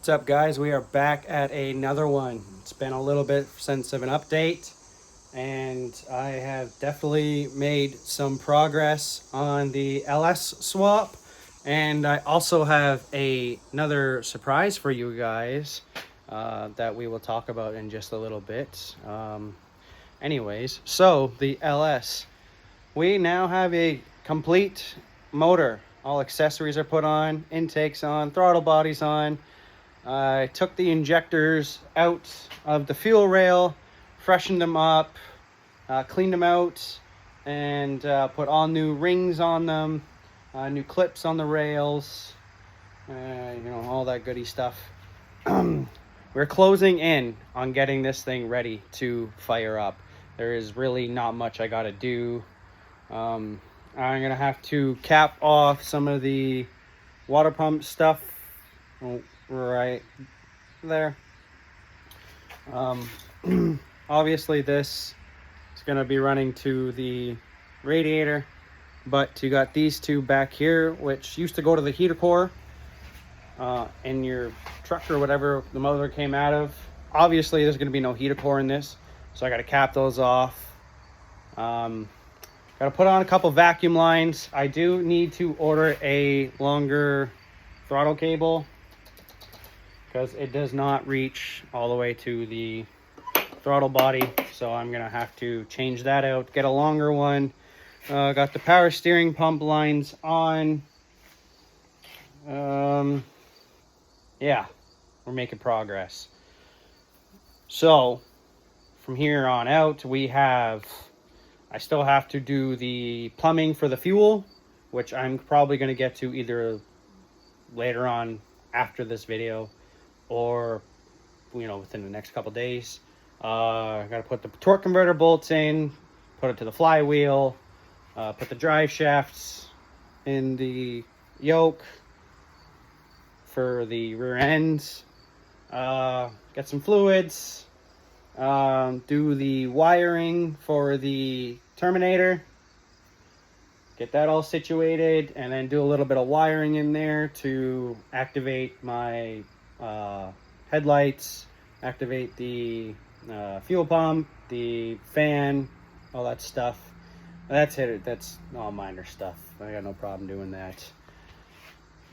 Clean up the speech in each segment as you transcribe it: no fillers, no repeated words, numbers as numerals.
What's up, guys? We are back at another one. It's been a little bit since of an update, and I have definitely made some progress on the LS swap. And I also have another surprise for you guys that we will talk about in just a little bit. Anyways, so the LS, we now have a complete motor. All accessories are put on, intakes on, throttle bodies on. I took the injectors out of the fuel rail, freshened them up, cleaned them out, and put all new rings on them, new clips on the rails, all that goody stuff. We're closing in on getting this thing ready to fire up. There is really not much I gotta do. I'm gonna have to cap off some of the water pump stuff right there. Obviously this is going to be running to the radiator, but you got these two back here which used to go to the heater core in your truck or whatever the motor came out of. Obviously there's going to be no heater core in this, so I got to cap those off. Got to put on a couple vacuum lines. I do need to order a longer throttle cable because it does not reach all the way to the throttle body, so I'm gonna have to change that out, get a longer one. Got the power steering pump lines on. Yeah, we're making progress. So from here on out, I still have to do the plumbing for the fuel, which I'm probably going to get to either later on after this video or within the next couple days. I gotta put the torque converter bolts in, put it to the flywheel, put the drive shafts in the yoke for the rear ends, get some fluids, do the wiring for the terminator, get that all situated, and then do a little bit of wiring in there to activate my headlights, activate the fuel pump, the fan, all that stuff. That's it. That's all minor stuff. I got no problem doing that.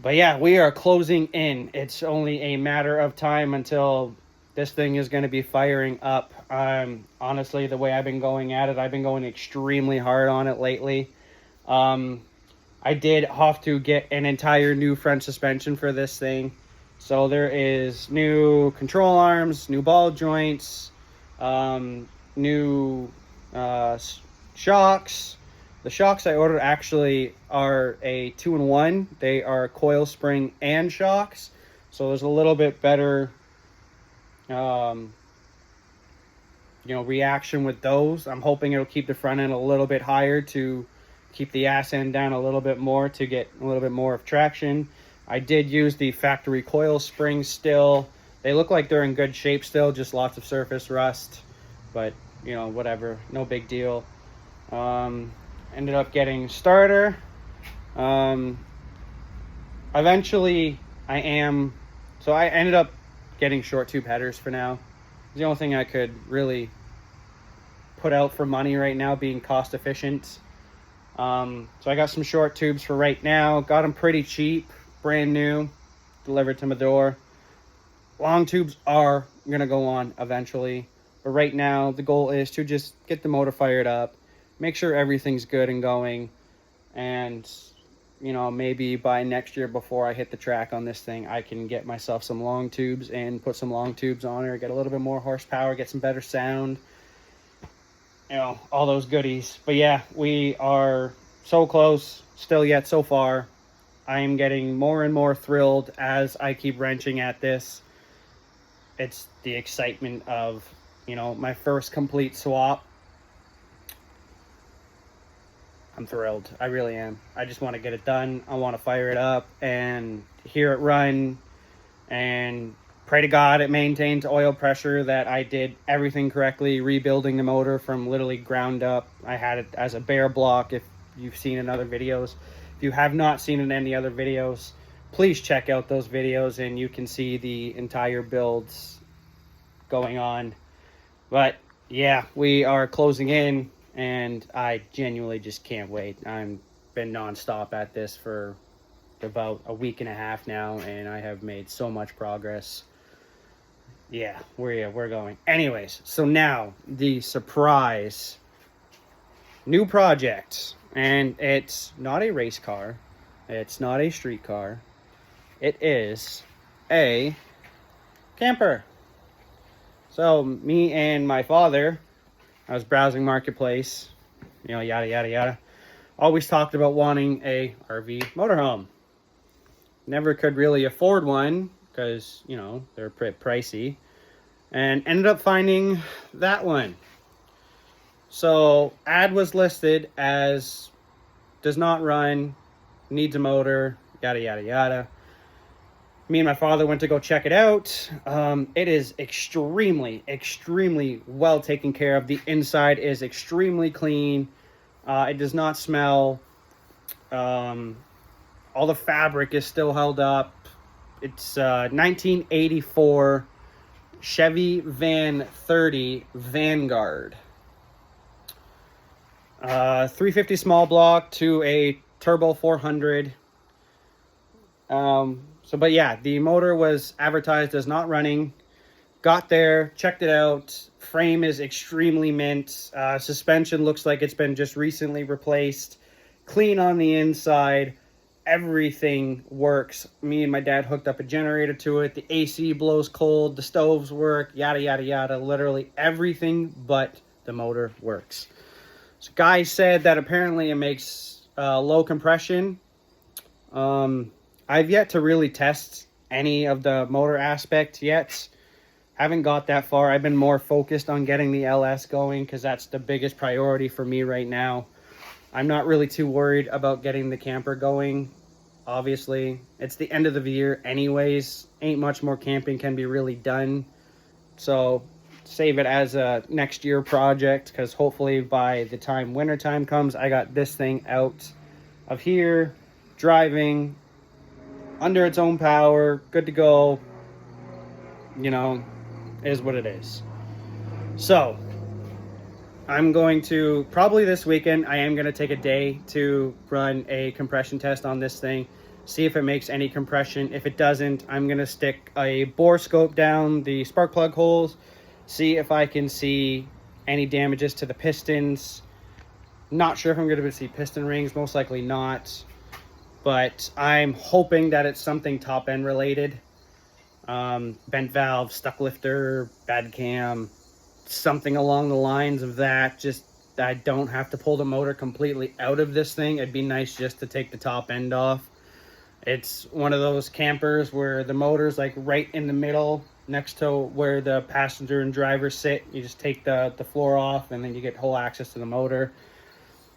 But yeah, we are closing in. It's only a matter of time until this thing is going to be firing up. Honestly, the way I've been going at it, I've been going extremely hard on it lately. I did have to get an entire new front suspension for this thing. So there is new control arms, new ball joints, new shocks. The shocks I ordered actually are a 2-in-1. They are coil spring and shocks. So there's a little bit better reaction with those. I'm hoping it'll keep the front end a little bit higher to keep the ass end down a little bit more to get a little bit more of traction. I did use the factory coil springs still. They look like they're in good shape still, just lots of surface rust, but whatever, no big deal. Ended up getting starter. Eventually I ended up getting short tube headers for now. It's the only thing I could really put out for money right now, being cost efficient. So I got some short tubes for right now. Got them pretty cheap, brand new, delivered to my door. Long tubes are gonna go on eventually, but right now the goal is to just get the motor fired up, make sure everything's good and going, and maybe by next year, before I hit the track on this thing, I can get myself some long tubes and put some long tubes on her, get a little bit more horsepower, get some better sound, all those goodies. But yeah, we are so close still yet so far. I am getting more and more thrilled as I keep wrenching at this. It's the excitement of, my first complete swap. I'm thrilled. I really am. I just want to get it done. I want to fire it up and hear it run and pray to God it maintains oil pressure, that I did everything correctly, rebuilding the motor from literally ground up. I had it as a bare block, if you've seen in other videos. If you have not seen it in any other videos, please check out those videos and you can see the entire builds going on. But yeah, we are closing in and I genuinely just can't wait. I'm been nonstop at this for about a week and a half now, and I have made so much progress. Yeah, we're going. Anyways, so now the surprise new project, and it's not a race car, it's not a street car, it is a camper. So me and my father, I was browsing Marketplace, you know, yada yada yada, always talked about wanting a RV motorhome. Never could really afford one because, you know, they're pretty pricey, and ended up finding that one. So ad was listed as does not run, needs a motor, yada yada yada. Me and my father went to go check it out. It is extremely well taken care of. The inside is extremely clean. It does not smell. All the fabric is still held up. It's 1984 Chevy Van 30 Vanguard. 350 small block to a turbo 400. But yeah, the motor was advertised as not running. Got there, checked it out. Frame is extremely mint. Suspension looks like it's been just recently replaced. Clean on the inside. Everything works. Me and my dad hooked up a generator to it. The AC blows cold. The stoves work. Yada, yada, yada. Literally everything but the motor works. So guy said that apparently it makes low compression. I've yet to really test any of the motor aspect yet. Haven't got that far. I've been more focused on getting the LS going because that's the biggest priority for me right now. I'm not really too worried about getting the camper going. Obviously, it's the end of the year anyways. Ain't much more camping can be really done. So save it as a next year project, because hopefully by the time wintertime comes, I got this thing out of here, driving, under its own power, good to go. You know, is what it is. So I'm going to, probably this weekend, I am going to take a day to run a compression test on this thing. See if it makes any compression. If it doesn't, I'm going to stick a bore scope down the spark plug holes. See if I can see any damages to the pistons. Not sure if I'm going to see piston rings. Most likely not. But I'm hoping that it's something top end related. Bent valve, stuck lifter, bad cam, something along the lines of that. Just I don't have to pull the motor completely out of this thing. It'd be nice just to take the top end off. It's one of those campers where the motor's like right in the middle next to where the passenger and driver sit. You just take the floor off and then you get whole access to the motor.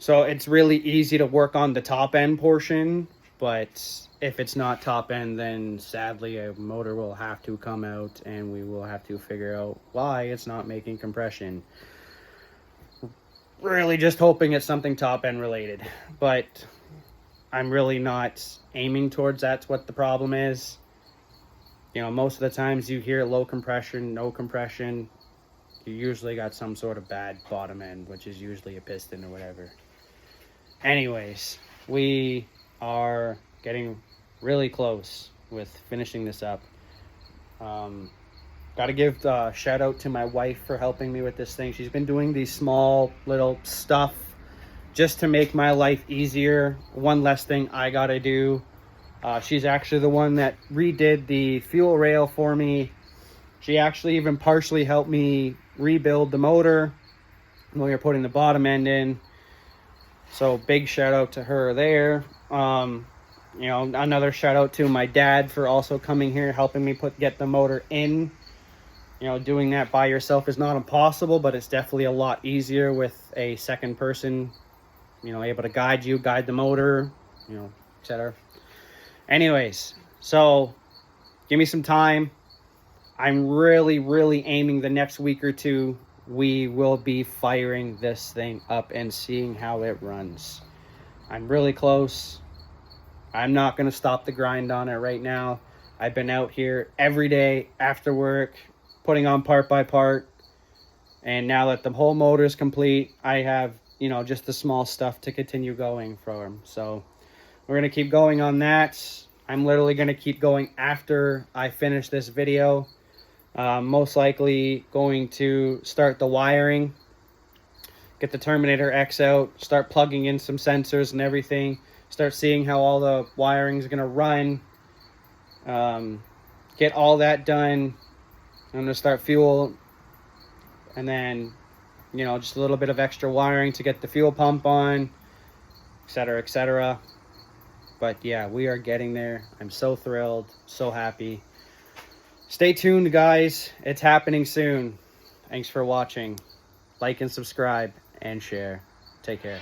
So it's really easy to work on the top end portion, but if it's not top end, then sadly a motor will have to come out and we will have to figure out why it's not making compression. Really just hoping it's something top end related, but I'm really not aiming towards that's what the problem is. You know, most of the times you hear low compression, no compression, you usually got some sort of bad bottom end, which is usually a piston or whatever. Anyways, we are getting really close with finishing this up. Got to give a shout out to my wife for helping me with this thing. She's been doing these small little stuff just to make my life easier. One less thing I got to do. She's actually the one that redid the fuel rail for me. She actually even partially helped me rebuild the motor when we were putting the bottom end in. So big shout out to her there. You know, another shout out to my dad for also coming here, helping me get the motor in. You know, doing that by yourself is not impossible, but it's definitely a lot easier with a second person, you know, able to guide the motor, you know, etc. Anyways, so give me some time. I'm really aiming the next week or two, we will be firing this thing up and seeing how it runs. I'm really close. I'm not going to stop the grind on it right now. I've been out here every day after work, putting on part by part. And now that the whole motor is complete, I have, you know, just the small stuff to continue going from. So we're going to keep going on that. I'm literally going to keep going after I finish this video. Most likely going to start the wiring, get the Terminator X out, start plugging in some sensors and everything, start seeing how all the wiring is going to run, get all that done. I'm going to start fuel, and then, you know, just a little bit of extra wiring to get the fuel pump on, etc., etc. But yeah, we are getting there. I'm so thrilled, so happy. Stay tuned, guys. It's happening soon. Thanks for watching. Like and subscribe and share. Take care.